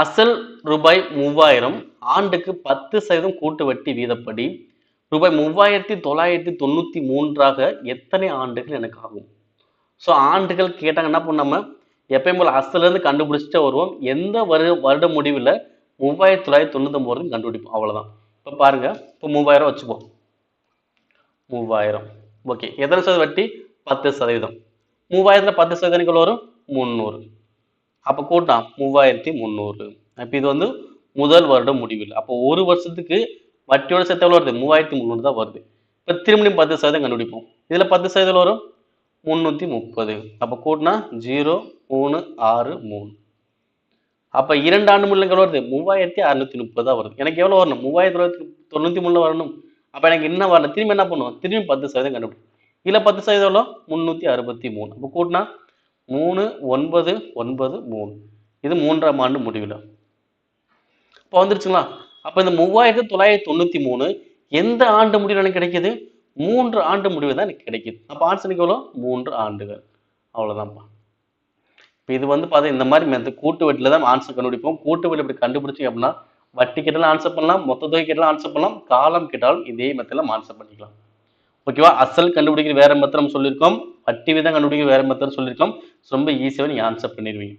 அசல் ரூபாய் 3000 ஆண்டுக்கு 10% கூட்டு வட்டி வீதப்படி ரூபாய் 3993 எத்தனை ஆண்டுகள் எனக்கு ஆகும்? ஸோ ஆண்டுகள் கேட்டாங்க என்ன பண்ண நம்ம எப்பயும் போல அசல இருந்து கண்டுபிடிச்சிட்டே வருவோம். எந்த வருட முடிவில் 3999 கண்டுபிடிப்போம். அவ்வளவுதான். இப்போ பாருங்க, இப்போ 3000 வச்சுப்போம். 3000 ஓகே. எத்தனை சதவீதம் வட்டி? 10%. 3000ல 10% வரும் 300. அப்ப கூட்டா 3300. அப்ப இது வந்து முதல் வருடம் முடிவில். அப்போ ஒரு வருஷத்துக்கு வட்டியோட சேர்த்து எவ்வளவு வருது? 3300 தான் வருது. இப்ப திரும்பியும் 10% கண்டுபிடிப்போம். இதுல 10% வரும் 330. அப்ப கூட்டினா 0363. அப்ப 2 ஆண்டு முடிவுல வருது 3630 தான் வருது. எனக்கு எவ்வளவு வரணும்? 3993 வரணும். அப்ப எனக்கு என்ன வரல? திரும்பி என்ன பண்ணுவோம்? திரும்பி 10% கண்டுபிடிப்போம். இதுல 10% எவ்வளோ? 363. அப்ப கூட்டினா 3993. இது 3ஆம் ஆண்டு முடிவில். இப்போ வந்துருச்சுங்களா? அப்ப இந்த 3993 எந்த ஆண்டு முடிவில் எனக்கு கிடைக்குது? 3 ஆண்டு முடிவு தான் எனக்கு கிடைக்குது. அப்ப ஆன்சருக்கு எவ்வளோ? 3 ஆண்டுகள். அவ்வளவுதான்ப்பா. இப்போ இது வந்து பார்த்தா இந்த மாதிரி மெத்தட் கூட்டு வட்டியில தான் ஆன்சர் கண்டுபிடிப்போம். கூட்டு வட்டி இப்படி கண்டுபிடிச்சிங்க அப்படின்னா வட்டி கேட்டாலும் ஆன்சர் பண்ணலாம், மொத்த தொகை கேட்டாலும் ஆன்சர் பண்ணலாம், காலம் கேட்டாலும் இதே மெத்தட்ல ஆன்சர் பண்ணிக்கலாம். ஓகேவா? அசல் கண்டுபிடிக்கிற வேற மெத்தட் நம்ம சொல்லியிருக்கோம், வட்டி விதம் கண்டுபிடிக்கிற வேற மெத்தட் சொல்லியிருக்கோம். ரொம்ப ஈஸியாக நீங்க ஆன்சர் பண்ணிடுவீங்க.